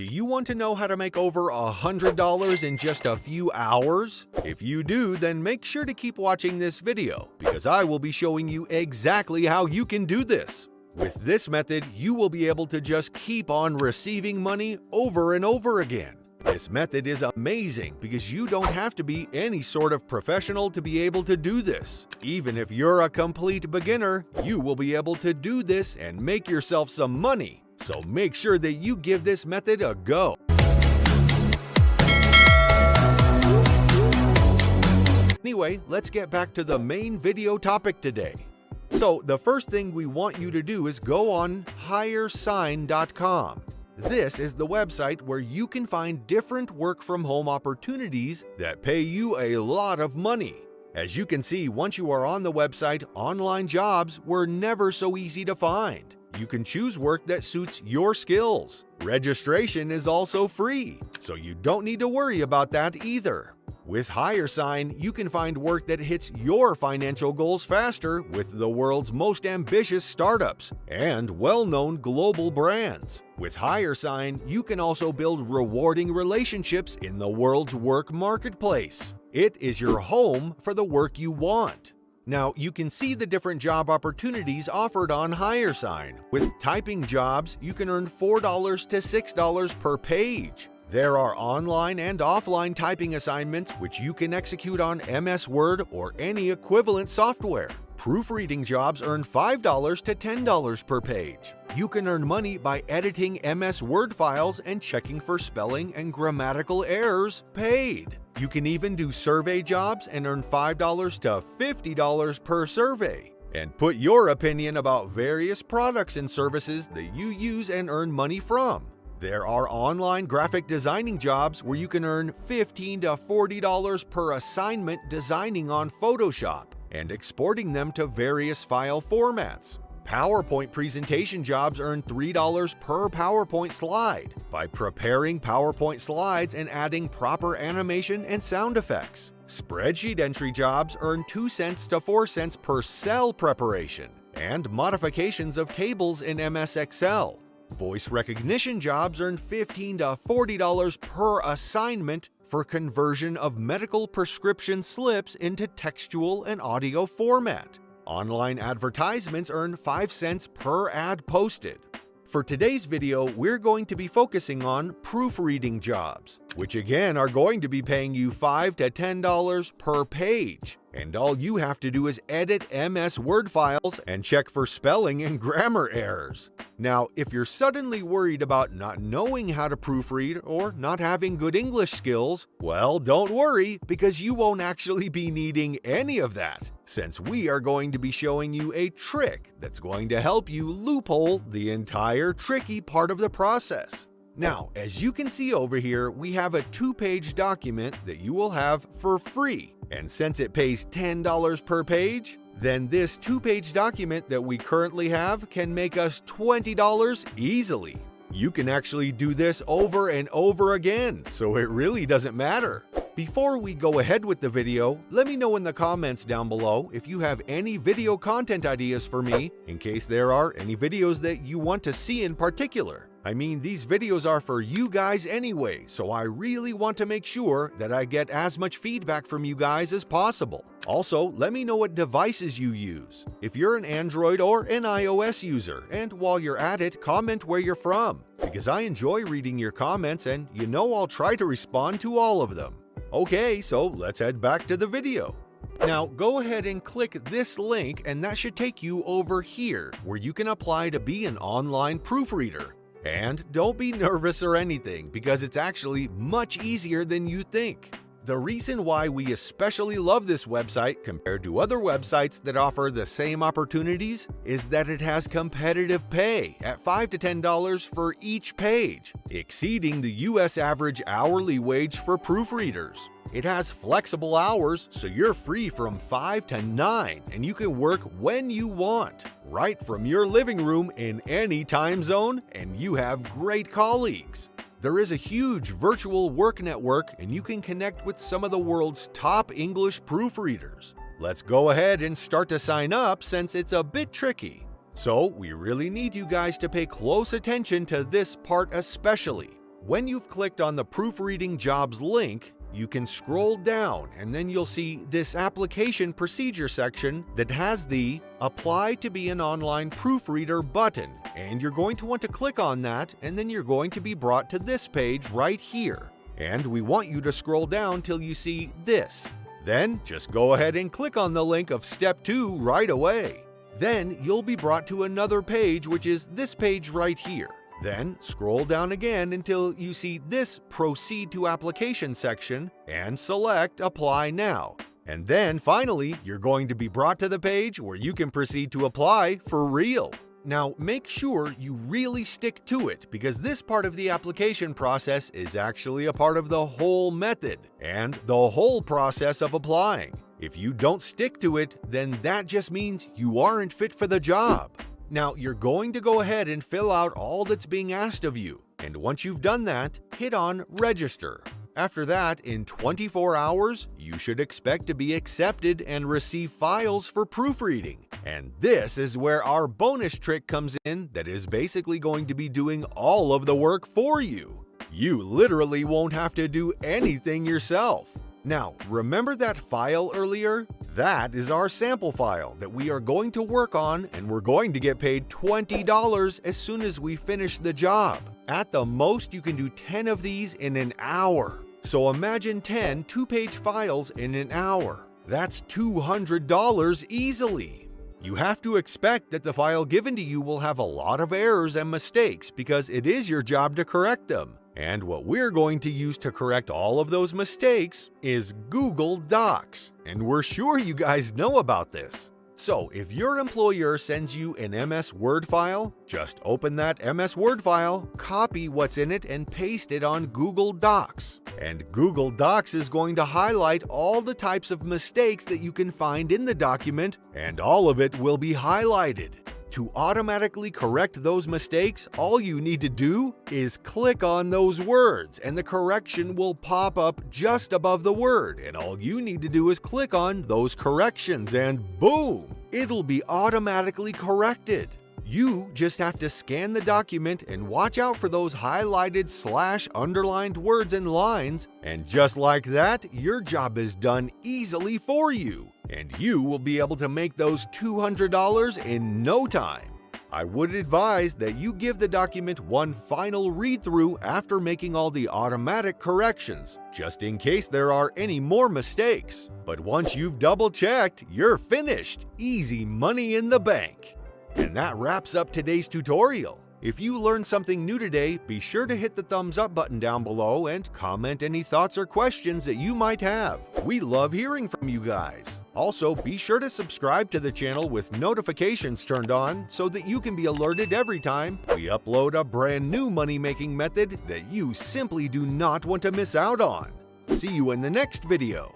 Do you want to know how to make over $100 in just a few hours? If you do, then make sure to keep watching this video, because I will be showing you exactly how you can do this. With this method, you will be able to just keep on receiving money over and over again. This method is amazing because you don't have to be any sort of professional to be able to do this. Even if you're a complete beginner, you will be able to do this and make yourself some money. So make sure that you give this method a go. Anyway, let's get back to the main video topic today. So the first thing we want you to do is go on HireSign.com. This is the website where you can find different work-from-home opportunities that pay you a lot of money. As you can see, once you are on the website, online jobs were never so easy to find. You can choose work that suits your skills. Registration is also free, so you don't need to worry about that either. With HireSign, you can find work that hits your financial goals faster with the world's most ambitious startups and well-known global brands. With HireSign, you can also build rewarding relationships in the world's work marketplace. It is your home for the work you want. Now, you can see the different job opportunities offered on HireSign. With typing jobs, you can earn $4 to $6 per page. There are online and offline typing assignments which you can execute on MS Word or any equivalent software. Proofreading jobs earn $5 to $10 per page. You can earn money by editing MS Word files and checking for spelling and grammatical errors paid. You can even do survey jobs and earn $5 to $50 per survey. And put your opinion about various products and services that you use and earn money from. There are online graphic designing jobs where you can earn $15 to $40 per assignment designing on Photoshop and exporting them to various file formats. PowerPoint presentation jobs earn $3 per PowerPoint slide by preparing PowerPoint slides and adding proper animation and sound effects. Spreadsheet entry jobs earn 2 cents to 4 cents per cell preparation and modifications of tables in MS Excel. Voice recognition jobs earn $15 to $40 per assignment for conversion of medical prescription slips into textual and audio format. Online advertisements earn 5 cents per ad posted. For today's video, we're going to be focusing on proofreading jobs, which again are going to be paying you $5 to $10 per page. And all you have to do is edit MS Word files and check for spelling and grammar errors. Now, if you're suddenly worried about not knowing how to proofread or not having good English skills, well, don't worry, because you won't actually be needing any of that, since we are going to be showing you a trick that's going to help you loophole the entire tricky part of the process. Now, as you can see over here, we have a 2-page document that you will have for free. And since it pays $10 per page, then this 2-page document that we currently have can make us $20 easily. You can actually do this over and over again, so it really doesn't matter. Before we go ahead with the video, let me know in the comments down below if you have any video content ideas for me, in case there are any videos that you want to see in particular. I mean, these videos are for you guys anyway, so I really want to make sure that I get as much feedback from you guys as possible. Also, let me know what devices you use, if you're an Android or an iOS user, and while you're at it, comment where you're from, because I enjoy reading your comments and you know I'll try to respond to all of them. Okay, so let's head back to the video. Now, go ahead and click this link and that should take you over here, where you can apply to be an online proofreader. And don't be nervous or anything, because it's actually much easier than you think. The reason why we especially love this website compared to other websites that offer the same opportunities is that it has competitive pay at $5 to $10 for each page, exceeding the US average hourly wage for proofreaders. It has flexible hours, so you're free from 5 to 9, and you can work when you want, right from your living room in any time zone, and you have great colleagues. There is a huge virtual work network, and you can connect with some of the world's top English proofreaders. Let's go ahead and start to sign up since it's a bit tricky. So we really need you guys to pay close attention to this part especially. When you've clicked on the proofreading jobs link, you can scroll down and then you'll see this application procedure section that has the Apply to be an online proofreader button. And you're going to want to click on that, and then you're going to be brought to this page right here. And we want you to scroll down till you see this. Then just go ahead and click on the link of step 2 right away. Then you'll be brought to another page, which is this page right here. Then scroll down again until you see this Proceed to Application section and select Apply Now. And then finally, you're going to be brought to the page where you can proceed to apply for real. Now, make sure you really stick to it, because this part of the application process is actually a part of the whole method and the whole process of applying. If you don't stick to it, then that just means you aren't fit for the job. Now, you're going to go ahead and fill out all that's being asked of you. And once you've done that, hit on Register. After that, in 24 hours, you should expect to be accepted and receive files for proofreading. And this is where our bonus trick comes in that is basically going to be doing all of the work for you. You literally won't have to do anything yourself. Now, remember that file earlier? That is our sample file that we are going to work on, and we're going to get paid $20 as soon as we finish the job. At the most, you can do 10 of these in an hour. So imagine 10 two-page files in an hour. That's $200 easily. You have to expect that the file given to you will have a lot of errors and mistakes because it is your job to correct them. And what we're going to use to correct all of those mistakes is Google Docs. And we're sure you guys know about this. So if your employer sends you an MS Word file, just open that MS Word file, copy what's in it, and paste it on Google Docs. And Google Docs is going to highlight all the types of mistakes that you can find in the document, and all of it will be highlighted. To automatically correct those mistakes, all you need to do is click on those words and the correction will pop up just above the word, and all you need to do is click on those corrections and boom! It'll be automatically corrected. You just have to scan the document and watch out for those highlighted / underlined words and lines, and just like that, your job is done easily for you, and you will be able to make those $200 in no time. I would advise that you give the document one final read-through after making all the automatic corrections, just in case there are any more mistakes. But once you've double-checked, you're finished. Easy money in the bank. And that wraps up today's tutorial. If you learned something new today, be sure to hit the thumbs up button down below and comment any thoughts or questions that you might have. We love hearing from you guys. Also, be sure to subscribe to the channel with notifications turned on so that you can be alerted every time we upload a brand new money-making method that you simply do not want to miss out on. See you in the next video.